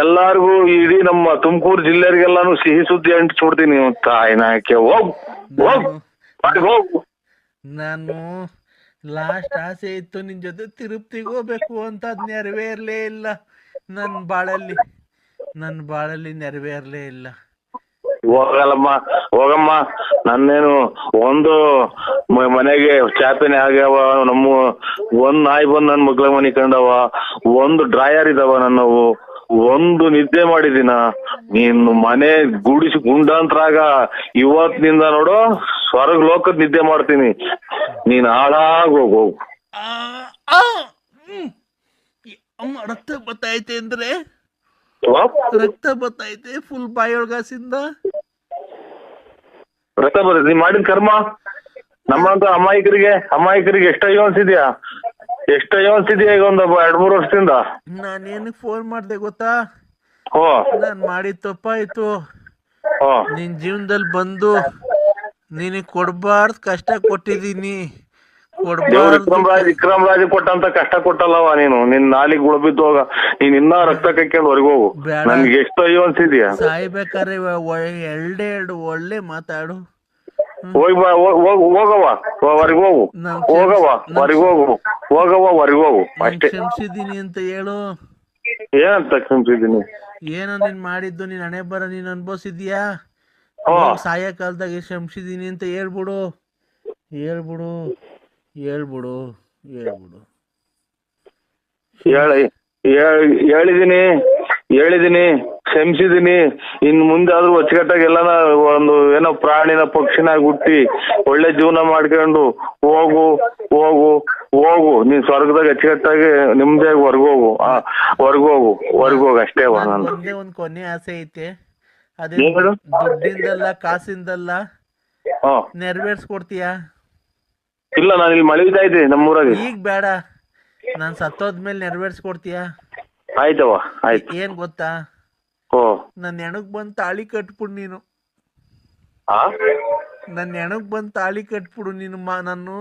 ಎಲ್ಲಾರ್ಗು ಇಡೀ ನಮ್ಮ ತುಮಕೂರು ಜಿಲ್ಲೆಯರಿಗೆಲ್ಲಾನು ಸಿಹಿ ಸುದ್ದಿ ಅಂಟಿಸ್ಬಿಡ್ತೀನಿ. ತಾಯಿನಾಕೆ ಹೋಗ್. ನಾನು ಲಾಸ್ಟ್ ಆಸೆ ಇತ್ತು ನಿನ್ ಜೊತೆ ತಿರುಪ್ತಿಗೆ ಹೋಗ್ಬೇಕು ಅಂತ. ಅದ್ ನೆರವೇರ್ಲೇ ಇಲ್ಲ. ನನ್ ಬಾಳಲ್ಲಿ ನೆರವೇರ್ಲೇ ಇಲ್ಲ. ಹೋಗಲ್ಲಮ್ಮ, ಹೋಗಮ್ಮ. ನನ್ನೇನು ಒಂದು ಮನೆಗೆ ಚಾಪೆನೆ ಆಗ್ಯಾವ, ನಮ್ಮ ಒಂದ್ ನಾಯಿ ಬಂದ್ ನನ್ ಮಗ್ಳ ಮನಿ ಕಂಡವ, ಒಂದು ಡ್ರಾಯರ್ ಇದಾವ ನನ್ನವು, ಒಂದು ನಿದ್ದೆ ಮಾಡಿದಿನ. ನೀನು ಮನೆ ಗುಡಿಸಿ ಗುಂಡಾಂತರಾಗ ಇವತ್ತಿನಿಂದ ನೋಡು ಸ್ವರ್ಗ ಲೋಕದ್ ನಿದ್ದೆ ಮಾಡ್ತೀನಿ. ನೀನ್ ಹಾಳಾಗ್ ಹೋಗು. ಅಮ್ಮ ರಕ್ತ ಬತ್ತೈತೆ ಅಂದ್ರೆ ರಕ್ತ ಬತ್ತೈತೆ ಫುಲ್ ಬಾಯೊಳಗಾಸಿಂದ ರಕ್ತ ಬರ್ತೈತೆ. ನೀನ್ ಮಾಡಿದ ಕರ್ಮ. ನಮ್ಮಂತ ಅಮಾಯಕರಿಗೆ ಎಷ್ಟೋ ಅನ್ಸಿದ್ಯಾ ಈಗ ಒಂದು 2-3 ವರ್ಷದಿಂದ. ನಾನೇನಕ್ ಫೋನ್ ಮಾಡ್ದೆ ಗೊತ್ತಾ? ಹೋ ನಾನ್ ಮಾಡಿದ ತಪ್ಪಾಯ್ತು. ನಿನ್ ಜೀವನದಲ್ಲಿ ಬಂದು ನಿನಗ್ ಕೊಡ್ಬಾರ್ದು ಕಷ್ಟ ಕೊಟ್ಟಿದೀನಿ. ವಿಕ್ರಮ್ ರಾಜ್ ಕೊಟ್ಟಂತ ಕಷ್ಟ ಕೊಟ್ಟಲ್ಲವ ನೀನು. ನಿನ್ ನಾಲಿಗೆ ಗುಳಬಿದ್ದು ಹೋಗ. ನೀನ್ ಇನ್ನ ರಕ್ತ ಕಕ್ಕೊಂಡು ಹೊರಗೋಗು. ನನ್ಗೆ ಎಷ್ಟು ಅನ್ಸಿದ್ಯಾ? ಸಾಯ್ಬೇಕಾದ್ರೆ ಎರಡೆರಡು ಒಳ್ಳೆ ಮಾತಾಡು. ಹೋಗವ ಹೊರಗೋಗು ಅಷ್ಟೇ. ಕ್ಷಮಿಸಿದೀನಿ ಅಂತ ಹೇಳು. ಏನಂತ ಕ್ಷಮಿಸಿದೀನಿ? ಏನೋ ನೀನ್ ಮಾಡಿದ್ದು ನೀನ್ ಹಣೆ ಬರ ನೀನ್ ಅನ್ಭವಿಸಿದ್ಯಾ? ಸಾಯ ಕಾಲದಾಗ ಕ್ಷಮಿಸಿದೀನಿ ಅಂತ ಹೇಳ್ಬಿಡು. ಹೇಳಿದೀನಿ, ಕ್ಷಮಿಸಿದೀನಿ. ಇನ್ ಮುಂದೆ ಆದ್ರೂ ಅಚ್ಚುಕಟ್ಟಾಗಿ ಎಲ್ಲಾನ ಒಂದು ಏನೋ ಪ್ರಾಣಿನ ಪಕ್ಷಿನಾಗ ಹುಟ್ಟಿ ಒಳ್ಳೆ ಜೀವನ ಮಾಡ್ಕೊಂಡು ಹೋಗು. ನೀನ್ ಸ್ವರ್ಗದಾಗ ಅಚ್ಚುಕಟ್ಟಾಗಿ ನಿಮ್ದಾಗಿ ಹೊರಗೋಗು ಅಷ್ಟೇ. ಒಂದೇ ಒಂದ್ ಕೊನೆ ಆಸೆ ಐತೆ. ಅದೇ ದುಡ್ಡಿಂದಲ್ಲ ಕಾಸಿಂದಲ್ಲ, ನೆರವೇರ್ಸ್ಕೊಡ್ತೀಯಾ? ಇಲ್ಲ, ನಾನು ಇಲ್ಲಿ ಮಳಿತಾ ಇದ್ದೀನಿ ನಮ್ಮೂರಾಗೆ. ಈಗ ಬೇಡ, ನಾನ್ ಸತ್ತೋದ್ಮೇಲೆ ನೆರವೇರ್ಸ್ಕೊಡ್ತೀಯಾ? ಆಯ್ತವ, ಆಯ್ತು. ಏನ್ ಗೊತ್ತಾ, ನನ್ ಹೆಣಕ್ ಬಂದ್ ತಾಳಿ ಕಟ್ಬಿಡು ನೀನು. ನನ್ ಹೆಣಕ್ ಬಂದ್ ತಾಳಿ ಕಟ್ಬಿಡು ನೀನು. ನಾನು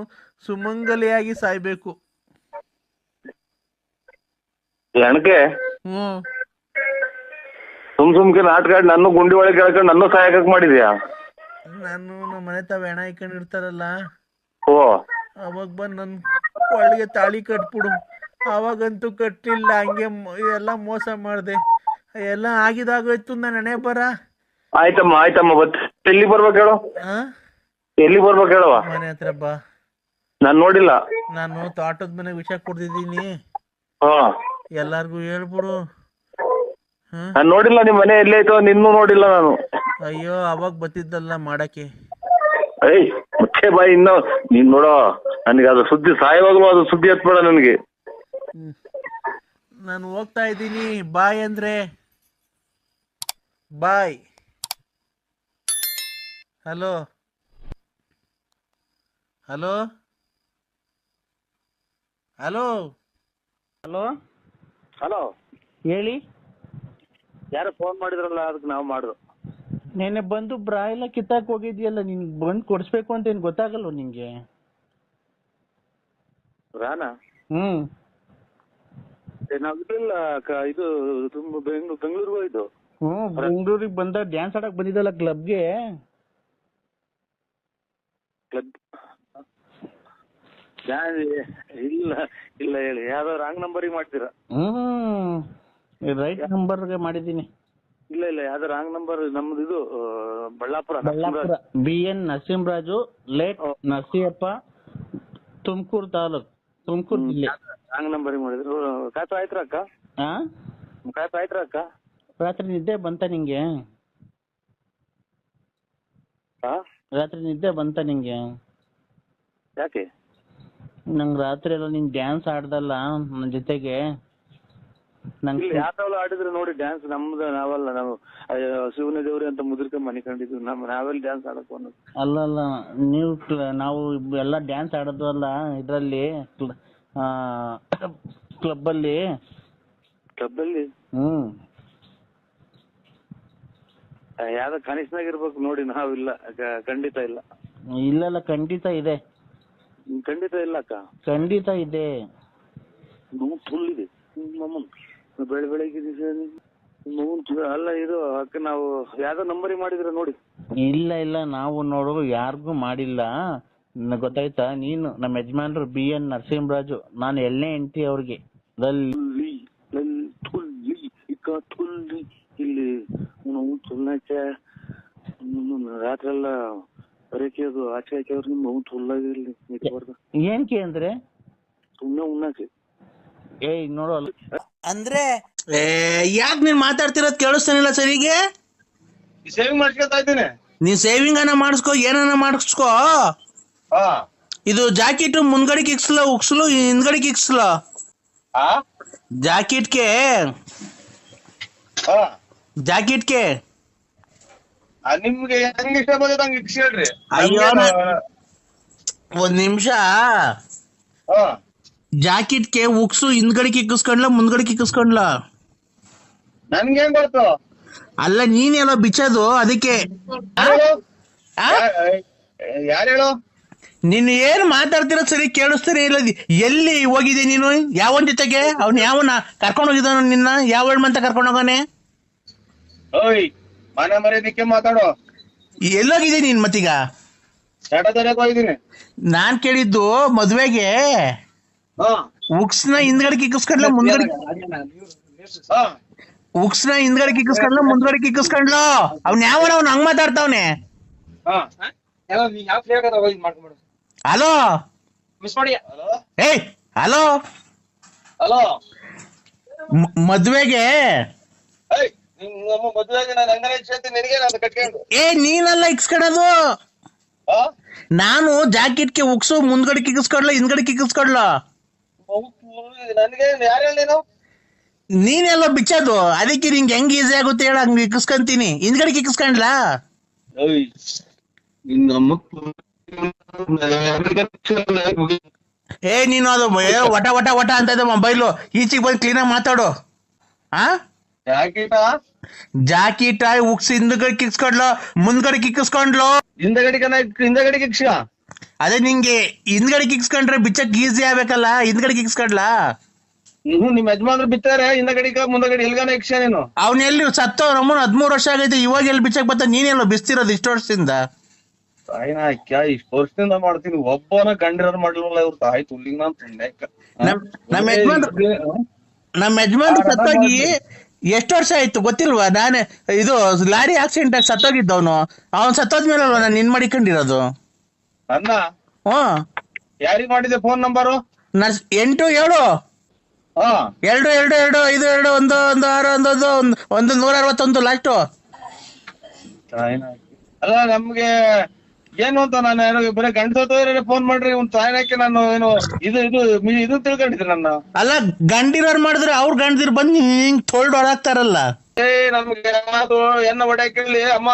ಸುಮಂಗಲಿಯಾಗಿ ಸಾಯ್ಬೇಕು. ಹೆಣಕ್ಕೆ ಸುಮ್ಕೆ ನಾಟಕ ನನ್ನ ಗುಂಡಿ ಒಳಗೆ ಕೇಳ್ಕೊಂಡು ನನ್ನ ಸಹಾಯಕ ಮಾಡಿದ್ಯಾ? ನಾನು ನಮ್ಮ ಮನೆ ತಾವ ಹೆಣ ಇಟ್ಕೊಂಡಿರ್ತಾರಲ್ಲ, ಓ ಅವಾಗ ಬಂದ್ ನನ್ ಒಳಗೆ ತಾಳಿ ಕಟ್ಬಿಡು. ಅವಾಗಂತೂ ಕಟ್ಟಿಲ್ಲ, ಹಂಗೆ ಎಲ್ಲ ಮೋಸ ಮಾಡ್ದೆ. ಎಲ್ಲ ಆಗಿದಾಗೋಯ್ತು ನನ್ನ ಹಣೆ ಬರ. ಆಯ್ತಮ್ಮ ಎಲ್ಲಿ ಬರ್ಬೇಕು ಹೇಳು? ಮನೆ ಹತ್ರ ಬಾ. ನಾನ್ ನೋಡಿಲ್ಲ. ನಾನು ತೋಟದ ಮನೆಗೆ ವಿಷ ಕುಡ್ದಿದ್ದೀನಿ. ಎಲ್ಲಾರ್ಗು ಹೇಳ್ಬಿಡು. ನಾನ್ ನೋಡಿಲ್ಲ, ನಿಮ್ ಮನೆ ಎಲ್ಲೇ ಐತೋ ನಿನ್ನೂ ನೋಡಿಲ್ಲ ನಾನು. ಅಯ್ಯೋ, ಅವಾಗ ಬತ್ತಿದ್ದಲ್ಲ ಮಾಡಕ್ಕೆ. ಮುಚ್ಚೆ ಬಾಯಿ. ಇನ್ನು ನೀನ್ ನೋಡೋ, ನನ್ಗೆ ಅದು ಸುದ್ದಿ ಸಾಯವಾಗ್ಲೂ ಅದು ಸುದ್ದಿ ಹತ್ಬೇಡ ನನ್ಗೆ. ನಾನು ಹೋಗ್ತಾ ಇದ್ದೀನಿ. ಬಾಯ್ ಅಂದ್ರೆ ಬಾಯ್. ಹಲೋ ಹೇಳಿ. ಯಾರು ಫೋನ್ ಮಾಡಿದ್ರಲ್ಲ, ಅದಕ್ಕೆ ನಾವು ಮಾಡುದು. ನೆನ್ನೆ ಬಂದು ಬ್ರಾ ಎಲ್ಲ ಕಿತ್ತಾಕ್ ಹೋಗಿದ್ಯಲ್ಲ, ನಿನ್ ಬಂದ್ ಕೊಡ್ಸ್ಬೇಕು ಅಂತ ಏನ್ ಗೊತ್ತಾಗಲ್ವ ನಿಂಗೆ? ರಾನಾ? ನಾವಿಲ್ಲ, ಇದು ತುಂಬ ಬೆಂಗಳೂರಿಗೆ ಹೋಯ್ತು. ಬೆಂಗಳೂರಿಗೆ ಬಂದ ಡ್ಯಾನ್ಸ್ ಆಡಕ್ ಬಂದಿದ್ದಲ್ಲ ಕ್ಲಬ್ಗೆ. ಇಲ್ಲ ಹೇಳಿ, ಯಾವ್ದೋ ರಾಂಗ್ ನಂಬರಿಗೆ ಮಾಡ್ತೀರಾ? ರೈಟ್ ನಂಬರ್ಗೆ ಮಾಡಿದ್ದೀನಿ. ಇಲ್ಲ ಯಾವ್ದೋ ರಾಂಗ್ ನಂಬರ್. ನಮ್ದು ಇದು ಬಳ್ಳಾಪುರ. BN ನರಸಿಂಹರಾಜು, ಲೇಟ್ ನರಸಿಯಪ್ಪ, ತುಮಕೂರು ತಾಲೂಕ್, ತುಮಕೂರು ಜಿಲ್ಲೆ. ರಾಂಗ್ ನಂಬರಿಗೆ ಮಾಡಿದ್ರು. ಕಾಯ್ತು ಆಯ್ತ್ರ ಅಕ್ಕ? ರಾತ್ರಿ ನಿದ್ದೆ ಬಂತ ನಿಂಗೆ? ರಾತ್ರಿ ನಿದ್ದೆ ಬಂತ ನಿಂಗೆ? ಯಾಕೆ? ನಂಗ್ ರಾತ್ರಿ ಎಲ್ಲ ನೀನ್ ಡ್ಯಾನ್ಸ್ ಆಡ್ದಲ್ಲ ನನ್ನ ಜೊತೆಗೆ. ಯಾವ್ದಲ್ಲ ಆಡಿದ್ರೆ ನೋಡಿ ಡ್ಯಾನ್ಸ್. ನಮ್ದು ನಾವಲ್ಲ, ನಾವು ಶಿವನ ದೇವ್ರಿ ಅಂತ ಮುದ್ರಕ ಮನೆ ಕಂಡಿದ್ವಿ. ನಾವೆಲ್ಲ ಡ್ಯಾನ್ಸ್ ಆಡಕ್ ಅನ್ನೋದು. ಅಲ್ಲ, ನಾವು ಎಲ್ಲ ಡ್ಯಾನ್ಸ್ ಆಡೋದಲ್ಲ ಇದ್ರಲ್ಲಿ, ಕ್ಲಬ್ಬಲ್ಲಿ. ಯಾವ್ದ ಕನಿಷ್ಠನಾಗ ಇರ್ಬೇಕು ನೋಡಿ. ನಾವಿಲ್ಲ, ಖಂಡಿತ ಇಲ್ಲ. ಇಲ್ಲ, ಖಂಡಿತ ಇದೆ. ಖಂಡಿತ ಇಲ್ಲ ಅಕ್ಕ, ಖಂಡಿತ ಇದೆ. ಫುಲ್ ಇದೆ. ಬೆಳಗ್ಗೆ ಅಲ್ಲ ಇದು ಅಕ್ಕ, ನಾವು ಯಾವ್ದೋ ನಂಬರಿಗೆ ಮಾಡಿದ್ರೆ ನೋಡಿ. ಇಲ್ಲ, ನಾವು ನೋಡು ಯಾರಿಗೂ ಮಾಡಿಲ್ಲ. ಗೊತ್ತಾಯ್ತಾ? ನೀನು ನಮ್ಮ ಯಜಮಾನ್ರು BN ನರಸಿಂಹರಾಜು, ನಾನು ಎಳ್ಳೆ ಹೆಂಡತಿ ಅವ್ರಿಗೆ. ಇಲ್ಲಿ ರಾತ್ರಿ ಎಲ್ಲ ಬರೀಕೆ ಅದು ಆಚೆ ಹಾಕಿದ್ರೆ ನಿಮ್ಮ ಮಗು ತುಳ್ಳಾಗಿರ್ಲಿ ನಿಟ್ಬಾರ್ದು. ಏನ್ಕೆ ಅಂದ್ರೆ ಸುಮ್ಮನೆ ಉಣ್ಣಾಕಿ ನೋಡು ಅಂದ್ರೆ ಯಾಕೆ ನೀನ್ ಮಾತಾಡ್ತಿರೋದ್ ಕೇಳಿಸ್ತಾನಿಲ್ಲ ಸರಿಗೆ. ಸೇವಿಂಗ್ ಮಾಡ್ಕೊತಾ ಇದ್ದೀನಿ. ನೀನ್ ಸೇವಿಂಗ್ ಅನ್ನ ಮಾಡಿಸ್ಕೋ, ಏನನ್ನ ಮಾಡಿಸ್ಕೋ. ಇದು ಜಾಕೆಟ್ ಮುಂದ್ಗಡೆಗೆ ಇಕ್ಸ್ಲ ಉಕ್ಸ್ಲು ಹಿಂದ್ಗಡೆಗೆ ಇಕ್ಸ್ಲ ಜಾಕೆಟ್ಗೆ ನಿಮ್ಗೆ ಹೆಂಗ್ ಇಷ್ಟ ಬಂದದ ಹಂಗ ಇಕ್ಸ್ ಹೇಳ್ರಿ. ಅಯ್ಯೋ ಒಂದ್ ನಿಮಿಷ. ಜಾಕೆಟ್ಗೆ ಉಕ್ಸು ಹಿಂದ್ಗಡೆಗೆ ಇಕ್ಕಿಸ್ಕೊಂಡ್ಲ ಮುಂದ್ಗಡೆಗೆ ಇಕ್ಕಿಸ್ಕೊಂಡ್ಲ? ನನ್ಗೇನ್ ಗೊತ್ತು? ಅಲ್ಲ ನೀನೆಲ್ಲ ಬಿಚ್ಚೋದು ಅದಕ್ಕೆ. ಯಾರು ಹೇಳು? ನೀನ್ ಏನ್ ಮಾತಾಡ್ತಿರೋ ಸರಿ ಕೇಳಿಸ್ತಾನೆ ಇಲ್ಲ. ಎಲ್ಲಿ ಹೋಗಿದ್ದೆ ನೀನು? ಯಾವನ್ ಜೊತೆಗೆ? ಅವ್ನ ಯಾವನ ಕರ್ಕೊಂಡ್ ಹೋಗಿದ್ದಾನ ನಿನ್ನ? ಯಾವ ಹೇಳ್ಮಂತ ಕರ್ಕೊಂಡ್ ಹೋಗಾನೆ? ಓಯ್ ಮನೆ ಮರ್ಯಾದಕ್ಕೆ ಮಾತಾಡೋ. ಎಲ್ಲೋಗಿದ್ದೆ ನೀನ್ ಮತ್ತೀಗ? ಹೋಗಿದ್ದೀನಿ. ನಾನ್ ಕೇಳಿದ್ದು ಮದ್ವೆಗೆ ಉಕ್ಸ್ನ ಹಿಂದ್ಗಡೆ ಕಿಕ್ಕಿಸ್ಕೊಂಡ್ಲ ಮುಂದ್ಗಡೆ ಉಕ್ಸ್ನ ಹಿಂದ್ಗಡೆ ಕಿಕ್ಕಿಸ್ಕೊಂಡ್ಲ ಮುಂದ್ಗಡೆ ಕಿಕ್ಕಿಸ್ಕೊಂಡ್ಲ? ಅವ್ನ ಯಾವನ ಅವ್ನ ಹಂಗ್ ಮಾತಾಡ್ತಾವ್ನೆ. ಹಲೋ ಏಯ್ ಹಲೋ ಹಲೋ ಮದ್ವೆಗೆ ಮದುವೆಗೆ ನಾನು ಹಂಗಾರೆ ನಿನಗೆ ನಾನು ಕಟ್ಕೊಂಡು ನೀನೆಲ್ಲ ಇಕ್ಸ್ಕೊಳೋದು. ನಾನು ಜಾಕೆಟ್ಗೆ ಉಕ್ಸು ಮುಂದ್ಗಡೆ ಕಿಕ್ಕಿಸ್ಕೊಡ್ಲ ಹಿಂದ್ಗಡೆ ಕಿಕ್ಕಿಸ್ಕೊಡ್ಲ? ನನ್ಗೆ ಯಾರು ಹೇಳಿ ನೀನು? ನೀನೆಲ್ಲ ಬಿಚ್ಚೋದು ಅದಕ್ಕೆ ನಿಂಗೆ ಹೆಂಗ್ ಈಸಿ ಆಗುತ್ತೆ ಹೇಳ, ಹಂಗ ಇಕ್ಕಿಸ್ಕೊಂತೀನಿ. ಹಿಂದ್ಗಡೆ ಕಿಕ್ಕಿಸ್ಕೊಂಡ್ಲ? ನೀನು ಅದು ವಟ ವಟ ವಟ ಅಂತ ಇದೆ ಮೊಬೈಲು. ಈಚೆಗೆ ಬಂದು ಕ್ಲೀನ್ ಆಗಿ ಮಾತಾಡು. ಜಾಕೆಟ್ ಉಕ್ಸ್ ಹಿಂದ್ಗಡೆ ಕಿಕ್ಸ್ಕೊಂಡ್ಲು ಮುಂದ್ಗಡೆ ಕಿಕ್ಕಿಸ್ಕೊಂಡ್ಲು? ಹಿಂದಗಡೆ ಕಿಕ್ಸ. ಅದೇ ನಿಂಗೆ ಹಿಂದ್ಗಡೆ ಕಿಕ್ಸ್ಕೊಂಡ್ರೆ ಬಿಚ್ಚಕ್ ಈಸಿ ಆಗ್ಬೇಕಲ್ಲ, ಹಿಂದ್ಗಡೆ ಕಿಕ್ಸ್ಕೊಂಡ್ಲ? ನಿಮ್ ಯಜಮಾನ್ರು ಬಿತ್ತಾರೆ ಹಿಂದಗಡೆ ಮುಂದಗಡೆ ಎಲ್ಗಾನ ಇಕ್ಸ ನೀನು. ಅವ್ನ ಎಲ್ಲಿ ಸತ್ತ ನಮ್ಮನ 13 ವರ್ಷ ಆಗೈತೆ, ಇವಾಗ ಎಲ್ಲಿ ಬಿಚ್ಚಕ್ ಬತ್ತ? ನೀನೆಲ್ಲ ಬಿಸ್ತಿರೋದು ಇಷ್ಟು ವರ್ಷದಿಂದ? ಇಷ್ಟು ವರ್ಷದಿಂದ ಮಾಡ್ತೀನಿ, ಒಬ್ಬನ ಗಂಡಿರೋರು ಮಾಡ್ಲಿಲ್ಲ ಇವ್ರು ತಾಯಿ ತುಳ್ಳಿ ನಾನ್ ತುಂಡ್ಯಾಕ. ನಮ್ಮ ಯಜಮಾನ್ರು ಸತ್ತೋಗಿ ಎಷ್ಟು ವರ್ಷ ಆಯ್ತು ಗೊತ್ತಿಲ್ವಾ? ನಾನೇ ಇದು ಲಾರಿ ಆಕ್ಸಿಡೆಂಟ್ ಆಗಿ ಸತ್ತೋಗಿದ್ದವನು. ಅವ್ನ್ ಸತ್ತೋದ್ಮೇಲೆ ಅಲ್ವಾ ನಾನು ನಿನ್ ಮಾಡಿಕೊಂಡಿರೋದು. ಅನ್ನ ಯಾರಿಗ್ ಮಾಡಿದೆ ಫೋನ್ ನಂಬರು? 87 2225161 ಲಾಸ್ಟು. ಅಲ್ಲ ನಮ್ಗೆ ಏನು ಅಂತ ನಾನು ಏನೋ ಬರೀ ಗಂಡಸೋದ್ರೆ ಫೋನ್ ಮಾಡ್ರಿ ಒಂದ್ ತಾಯಿನಕ್ಕೆ ನಾನು ಏನು ಇದು ತಿಳ್ಕೊಂಡಿದ್ದೆ ನನ್ನ. ಅಲ್ಲ ಗಂಡಿರೋರ್ ಮಾಡಿದ್ರೆ ಅವ್ರ ಗಂಡದಿರ್ ಬಂದು ಹಿಂಗ್ ತೊಳ್ದು ಹೊಡಾಕ್ತಾರಲ್ಲ. ನಮ್ಗೆ ಎನ್ನ ಹೊಡ್ಯಾಕಿರ್ಲಿ ಅಮ್ಮ,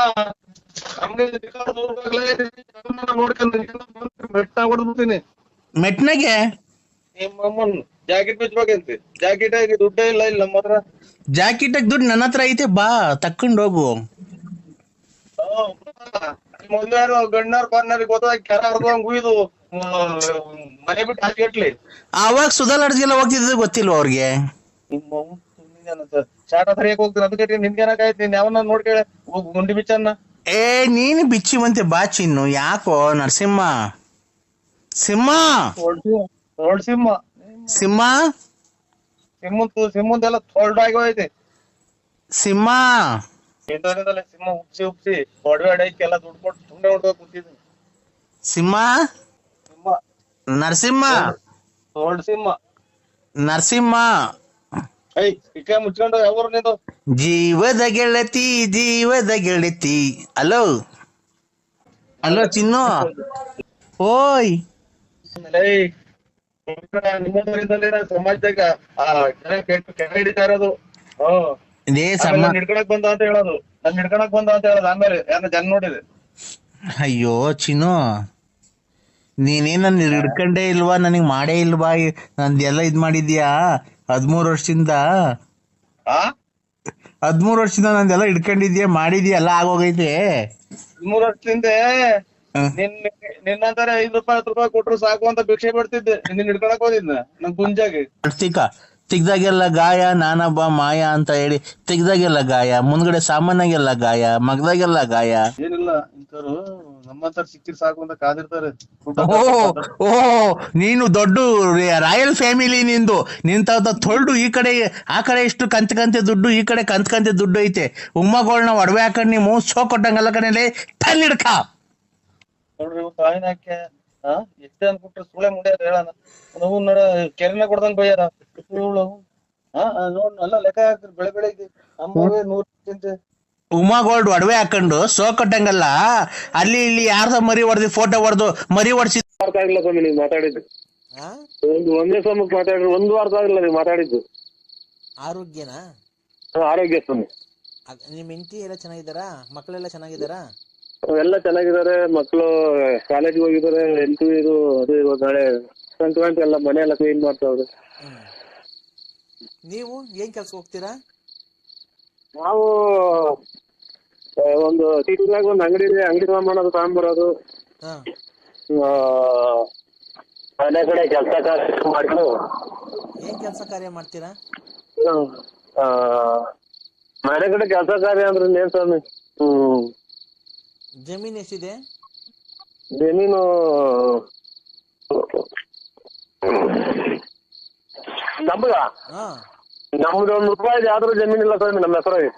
ನಮ್ಗೆ ನೋಡ್ಕೊಂಡು ಮೆಟ್ಟ ಹೊಡ್ಬಿಡ್ತೀನಿ. ಮೆಟ್ನಾಗೆ ನಿಮ್ಮಮ್ಮನ್ ಜಾಕೆಟ್ ಬಿಚ್ಬೇಕಂತೆ. ಜಾಕೆಟ್ ಆಗಿ ದುಡ್ಡೇ ಇಲ್ಲ ನಮ್ಮ ಹತ್ರ. ಜಾಕೆಟ್ ದುಡ್ಡು ನನ್ನ ಹತ್ರ ಐತೆ, ಬಾ ತಕೊಂಡ್ ಹೋಗು. ಮುಂದಾರು ಗಣ್ಣಾರ್ ಪಾರ್ನರಿಗೆ ಗೊತ್ತಾಗ ಕೆರ ಹರ್ದಂಗ್ ಗುಯ್ದು ಮನೆ ಬಿಟ್ಟು ಹಾಕಿಟ್ಲಿ. ಅವಾಗ ಸುಧಾಲಾಡ್ಸ್ಗೆಲ್ಲ ಹೋಗ್ತಿದ್ದು ಗೊತ್ತಿಲ್ವ ಅವ್ರಿಗೆ? ಚಾಟ ಸರಿಯಾಗಿ ಹೋಗ್ತೀನಿ ಅದಕ್ಕೆ ನಿನ್ಗೇನಾಗಾಯ್ತು? ನೀನ್ ಯಾವನ್ನ ನೋಡ್ಕೇಳ ಗುಂಡಿ ಬಿಚ್ಚನ್ನ. ನೀನು ಬಿಚ್ಚಿವಂತೆ ಬಾ ಚಿನ್ನು. ಯಾಕೋ ನರಸಿಂಹ ಸಿಂಹ ಸಿಂಹ ಸಿಂಹ ಸಿಂಹದೆಲ್ಲ ಥೋಲ್ಡಾಗಿ ಹೋಯ್ತೆ. ಸಿಂಹ ಸಿಂಹ ಉಪ್ಸಿ ಒಡವೆ ಅಡಕ್ಕೆಲ್ಲ ದುಡ್ಡು ಕೊಟ್ಟು ತುಂಡೆ ಹೊಡ್ಕೋಕ್ ಕೂತಿದ್ದೀನಿ. ಸಿಂಹ ನರಸಿಂಹ ನರಸಿಂಹ ಮುಚ್ಕೊಂಡು ಯಾವ್ರು ನಿಂದು? ಜೀವದ ಗೆಳತಿ. ಹಲೋ ಚಿನ್ನು. ಓಯ್ ಸಮಾಜದಾಗ ಕೆಳ ಹಿಡಿತಾ ಇರೋದು. ಹಿಡ್ಕೊಳಕ್ ಬಂದ ಅಂತ ಹೇಳೋದು, ನನ್ ಹಿಡ್ಕೊಳಕ್ ಬಂದ ಅಂತ ಹೇಳೋದು. ಆಮೇಲೆ ಯಾರ ಜನ ನೋಡಿದೆ. ಅಯ್ಯೋ ಚಿನ್ನು, ನೀನೇನ್ ನನ್ ಹಿಡ್ಕೊಂಡೇ ಇಲ್ವಾ? ನನಗ್ ಮಾಡೇ ಇಲ್ವಾ? ನಂದೆಲ್ಲ ಇದ್ ಮಾಡಿದ್ಯಾ 13 ವರ್ಷದಿಂದ? 13 ವರ್ಷದಿಂದ ನಂದೆಲ್ಲ ಹಿಡ್ಕೊಂಡಿದ್ಯಾ, ಮಾಡಿದ್ಯಾ, ಎಲ್ಲ ಆಗೋಗೈತೆ. 13 ವರ್ಷದಿಂದ ನಿನ್ನಂತಾರೆ 5 ರೂಪಾಯಿ 10 ರೂಪಾಯಿ ಕೊಟ್ರು ಸಾಕು ಅಂತ ಭಿಕ್ಷೆ ಬಿಡ್ತಿದ್ದೆ. ನಿನ್ನ ಹಿಡ್ಕೊಳಕ್ ಹೋದಿದ್ನ ನನ್ ಗುಂಜಾಗಿ. ತೆಗ್ದಾಗೆಲ್ಲ ಗಾಯ, ನಾನಬ್ಬ ಮಾಯ ಅಂತ ಹೇಳಿ ತೆಗ್ದಾಗೆಲ್ಲ ಗಾಯ, ಮುಂದ್ಗಡೆ ಸಾಮಾನ್ಯಾಗೆಲ್ಲ ಗಾಯ, ಮಗದಾಗೆಲ್ಲ ಗಾಯ. ಏನಿಲ್ಲ ಇಂಥವ್ರು ನಮ್ಮಂತ ಸಿಕ್ಕಿರ್ ಸಾಕು ಅಂತ ಕಾದಿರ್ತಾರೆ. ಓ ನೀನು ದೊಡ್ಡ ರಾಯಲ್ ಫ್ಯಾಮಿಲಿ ನಿಂದು. ನಿಂತ ತೊಳ್ದು ಈ ಕಡೆ ಆ ಕಡೆ ಇಷ್ಟು ಕಂತೆ ದುಡ್ಡು, ಈ ಕಡೆ ಕಂತೆ ದುಡ್ಡು ಐತೆ. ಉಮ್ಮಗಳನ್ನ ಒಡವೆ ಹಾಕೊಂಡ್ ನೀವು ಸೋ ಕೊಟ್ಟಂಗಲ್ಲ ಕಣಲೆ ತನ್ನಿಡ್ಕ ನೋಡ್ರಿ ತಾಯಿನ ಹಾಕಿ ಎಷ್ಟೇ ಅನ್ಬಿಟ್ರೆ ಸುಳೆ ಮುಂಡ್ಯಾರ ಹೇಳಣ ನಾವು ನೋಡ ಕೆರೆನ ಕೊಡ್ದಂಗ್ ಬೈಯಾರ ನೋಡ್ ಎಲ್ಲ ಲೆಕ್ಕ ಹಾಕ್ತಿರ್ ಬೆಳಿಗ್ಗೆ ನಮ್ಮವೇ 100 ಚಿಂತೆ. ಉಮಾ ಗೋಲ್ಡ್ ಒಡವೆ ಹಾಕೊಂಡು ಸೋ ಕೊಟ್ಟಂಗಲ್ಲ ಅಲ್ಲಿ ಇಲ್ಲಿ ಯಾರ್ದ ಮರಿ ಹೊಡೆದಿ ಫೋಟೋ ಹೊಡೆದು ಮರಿ ಹೊಡ್ಸಿ ಅರ್ಥ ಆಗಿಲ್ಲ ಸ್ವಾಮಿ ನೀವು ಮಾತಾಡಿದ್ದು. ಒಂದೇ ಸಮಯಕ್ಕೆ ಮಾತಾಡಿದ್ರೆ 1 ವಾರ ಆಗಿಲ್ಲ ನೀವು ಮಾತಾಡಿದ್ದು. ಆರೋಗ್ಯನಾ? ಆರೋಗ್ಯ ಸ್ವಾಮಿ. ನಿಮ್ ಹೆಂಡತಿ ಎಲ್ಲ ಚೆನ್ನಾಗಿದ್ದಾರಾ? ಮಕ್ಕಳೆಲ್ಲ ಚೆನ್ನಾಗಿದ್ದಾರಾ? ಎಲ್ಲ ಚೆನ್ನಾಗಿದ್ದಾರೆ. ಮಕ್ಕಳು ಕಾಲೇಜ್ಗೆ ಹೋಗಿದ್ದಾರೆ. ಹೆಂಡತಿ ಇದು ಅದು ಇವಾಗ ನಾಳೆ ಸಂಕ್ರಾಂತಿ ಎಲ್ಲ ಮನೆ ಎಲ್ಲ ಕ್ಲೀನ್ ಮಾಡ್ತಾವ್ರೆ. ನೀವು ಏನ್ ಕೆಲ್ಸ ಹೋಗ್ತೀರಾ? ನಾವು ಒಂದು ಸಿಟಿನಾಗ ಒಂದು ಅಂಗಡಿ ಇದೆ, ಅಂಗಡಿ ಸಾಮಾನು ಅದು ತಗೊಂಡ್ಬರೋದು, ಮನೆ ಕಡೆ ಕೆಲಸ ಮಾಡ್ಕೊಂಡು. ಏನ್ ಕೆಲಸ ಕಾರ್ಯ ಮಾಡ್ತೀರಾ? ಮನೆ ಕಡೆ ಕೆಲಸ ಕಾರ್ಯ ಅಂದ್ರೆ ಏನ್ ಸ್ವಾಮಿ? ಜಮೀನ್ ಎಷ್ಟಿದೆ? ಜಮೀನು ನಮ್ಗ ನಮ್ದು ₹1 ಯಾವ್ದು ಜಮೀನ್ ಇಲ್ಲ ಸ್ವಾಮಿ ನಮ್ಮ ಹೆಸರಾಗಿ.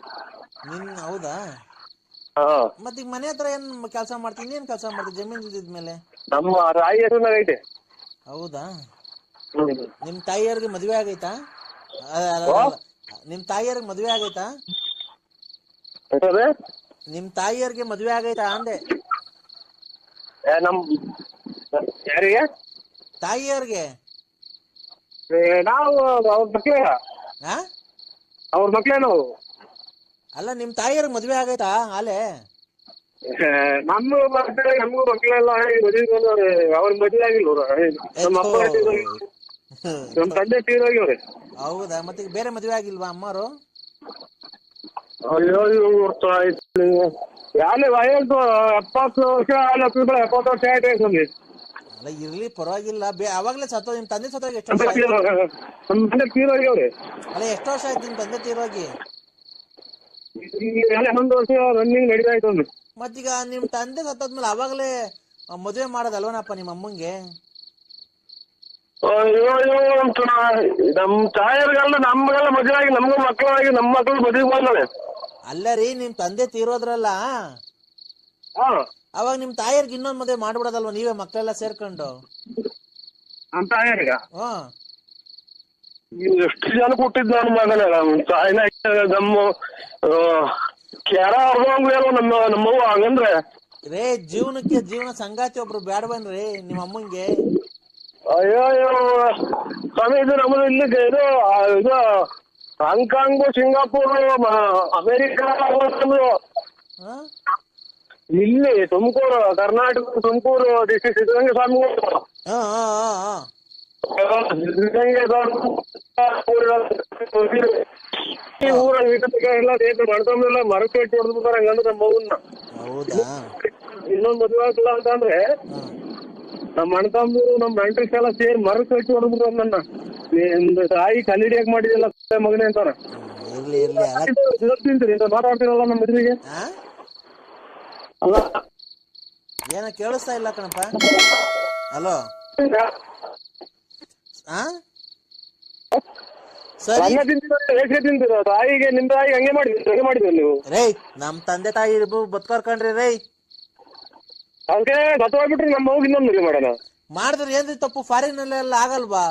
ಹೌದಾ? ಮತ್ತೀಗ ಮನೆ ಹತ್ರ ಏನ್ ಕೆಲಸ ಮಾಡ್ತೀನಿ? ಏನ್ ಕೆಲಸ ಮಾಡ್ತೀನಿ ಜಮೀನ್ ಇದ್ಮೇಲೆ? ನಮ್ಮ ತಾಯಿ ಹೆಸರಿನಾಗ ಐತೆ. ಹೌದಾ? ನಿಮ್ ತಾಯಿಯವ್ರಿಗೆ ಮದ್ವೆ ಆಗೈತಾ? ನಿಮ್ ತಾಯಿಯವ್ರಿಗೆ ಮದ್ವೆ ಆಗೈತಾ? ನಿಮ್ ತಾಯಿಯವ್ರಿಗೆ ಮದ್ವೆ ಆಗೈತಾ ಅಂದೆ. ನಮ್ ಯಾರಿಗೆ? ತಾಯಿಯವ್ರಿಗೆ. ನಾವು ಅವ್ರ ಮಕ್ಳೇ. ಅವ್ರ ಮಕ್ಳೇ ನಾವು. ಅಲ್ಲ ನಿಮ್ ತಾಯಿಯವ್ರಿಗೆ ಮದ್ವೆ ಆಗೈತಾ ಆಲೆ? ನಮ್ಮ ಮಕ್ಕಳು ನಮಗೂ ಮಕ್ಕಳೆಲ್ಲ ಮದುವೆ ಅವ್ರ ಮದುವೆ ಆಗಿಲ್ಲ. ನಮ್ ತಂದೆ ತೀರೋಗ್ಯವ್ರಿ. ಹೌದಾ? ಮತ್ತೆ ಬೇರೆ ಮದ್ವೆ ಆಗಿಲ್ವಾ ಅಮ್ಮರು? ಅಯ್ಯೋ ಯಾರೇ ವಯಸ್ಸು 70 ವರ್ಷ 70 ವರ್ಷ ಆಯ್ತು ಸ್ವಾಮಿ. ಅಲ್ಲ ಇರ್ಲಿ ಪರವಾಗಿಲ್ಲ. ಅವಾಗ್ಲೇ ಸತ್ತೋ ನಿಮ್ ತಂದೆ ಸತ್ತೋಗಿ ಎಷ್ಟು ವರ್ಷ? ನಮ್ ತಂದೆ ತೀರೋಗ್ಯವ್ರಿ. ಅಲ್ಲ ಎಷ್ಟು ವರ್ಷ ಆಯ್ತು ನಿಮ್ ತಂದೆ ತೀರೋಗಿ? 11 ವರ್ಷ ರನ್ನಿಂಗ್ ನಡೀತಾ ಇತ್ತು. ಮತ್ತೀಗ ನಿಮ್ ತಂದೆ ಸತ್ತೋದ್ಮೇಲೆ ಅವಾಗ್ಲೇ ಮದ್ವೆ ಮಾಡೋದಲ್ವನಪ್ಪ ನಿಮ್ಮ ಅಮ್ಮಂಗೆ? ಅಯ್ಯೋ ನಮ್ ತಾಯಿಯವ್ರಿಗೆಲ್ಲ ನಮ್ಗೆಲ್ಲ ಮದುವೆ ಆಗಿ ನಮ್ಗೂ ಮಕ್ಕಳಾಗಿ ನಮ್ಮ ಮಕ್ಕಳು ಮದುವೆ ಮಾಡ್ತಾರೆ. ಅಲ್ಲ ರೀ ನಿಮ್ ತಂದೆ ತೀರೋದ್ರಲ್ಲ, ಅವಾಗ ನಿಮ್ ತಾಯಿಯರ್ಗೆ ಇನ್ನೊಂದ್ ಮದುವೆ ಮಾಡ್ಬಿಡೋದಲ್ವ ನೀವೇ ಮಕ್ಕಳೆಲ್ಲ ಸೇರ್ಕೊಂಡು? ನಮ್ ತಾಯಿಯರ್ಗ ಎಷ್ಟು ಜನ ಕೊಟ್ಟಿದ್ ನಾನು ಮಗನ ತಾಯಿನ ನಮ್ಮ ಕೆರ ಹೊರದಂಗ ನಮ್ಮವ್ವ ಹಂಗಂದ್ರೆ ರೇ ಜೀವನಕ್ಕೆ ಜೀವನ ಸಂಗಾತಿ ಒಬ್ರು ಬೇಡವನ್ರಿ ನಿಮ್ಮ ಅಮ್ಮಂಗೆ? ಅಯ್ಯೋ ಸ್ವಾಮಿ ಇದು ನಮ್ಮದು ಇಲ್ಲಿ ಇದು ಹಾಂಗ್ಕಾಂಗ್ ಸಿಂಗಾಪುರ್ ಅಮೇರಿಕಾ ಇಲ್ಲಿ ತುಮಕೂರು ಕರ್ನಾಟಕ ತುಮಕೂರು ಡಿಸ್ಟ್ರಿಕ್ಟ್ ಸಿದ್ಧಗಂಗೆ ಸ್ವಾಮಿ ಊರಾಗ ಎಲ್ಲ ಮಾಡ್ಕೊಂಡೆಲ್ಲ ಮರಕ್ಕೆ ಇಟ್ಟು ಹೊಡೆದ್ಬಿಡ್ತಾರ. ಹಂಗಂದ್ರೆ ನಮ್ಮ ಮಗುನ್ನ ಇನ್ನೊಂದು ಮದುವೆ ಆಗಿಲ್ಲ ಅಂತಂದ್ರೆ ನಮ್ಮ ಅಣ್ಣ ತಮ್ಮರು ನಮ್ಮ ನೆಂಟ್ರಿಗೆಲ್ಲ ಸೇರಿ ಮರಕ್ಕೆ ಇಟ್ಟು ಹೊಡೆದ್ಬಿಡ್ತಾರ. ನನ್ನ ತಾಯಿ ಕಲ್ಲಿಡಿಯಾಗ ಮಾಡಿದಿಲ್ಲ ಮಗನೇ ಅಂತಾರ. ತಿಂತೀರಿ ಮಾತಾಡ್ತಿರಲ್ಲ ನಮ್ಮ ಮದುವೆಗೆ. ಅಲ್ಲ ಏನ ಕೇಳಿಸ್ತಾ ಇಲ್ಲ ಕಣಪ್ಪ. ಹಲೋ ತಿಂತೀರ ತಾಯಿಗೆ ನಿಮ್ ತಾಯಿಗೆ ಹಂಗೆ ಮಾಡಿದ್ರಿ ನೀವು? ರೇ ನಮ್ ತಂದೆ ತಾಯಿ ಬದುಕರ್ಕಂಡ್ರಿ ರೈ. ಅದಕ್ಕೆ ಸತ್ತೋಗ್ಬಿಟ್ರಿ ನಮ್ಮ ಮಗು ಇನ್ನೊಂದು ಮದುವೆ ಮಾಡೋಣ ಮಾಡಿದ್ರೆ ಏನ್ರಿ ತಪ್ಪು? ಫಾರಿನ್ ಅಲ್ಲೆಲ್ಲ ಆಗಲ್ವಾ?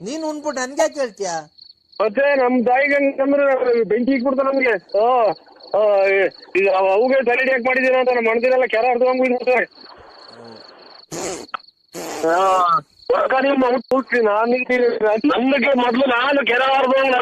ನೀನ್ ಉಣ್ಬಿಟ್ಟು ನನ್ಗೆ ಯಾಕೆ ಹೇಳ್ತೀಯ? ಮತ್ತೆ ನಮ್ ತಾಯಿಗೆ ಹಂಗಂದ್ರೆ ಬೆಂಕಿ ಇಕ್ಬಿಡ್ತ ನಮ್ಗೆ. ಅವುಗೆ ತಲೆಡಿ ಯಾಕೆ ಮಾಡಿದೀರ ಅಂತ ನಮ್ಮ ಮಣದಿನೆಲ್ಲ ಕೆರ ಅರ್ಧಂಗ್ಬಿಡ್ತಾರೆ. ನನಗೆ ಮೊದ್ಲು ನಾನು ಕೆರ ಅರ್ಧಂಗ್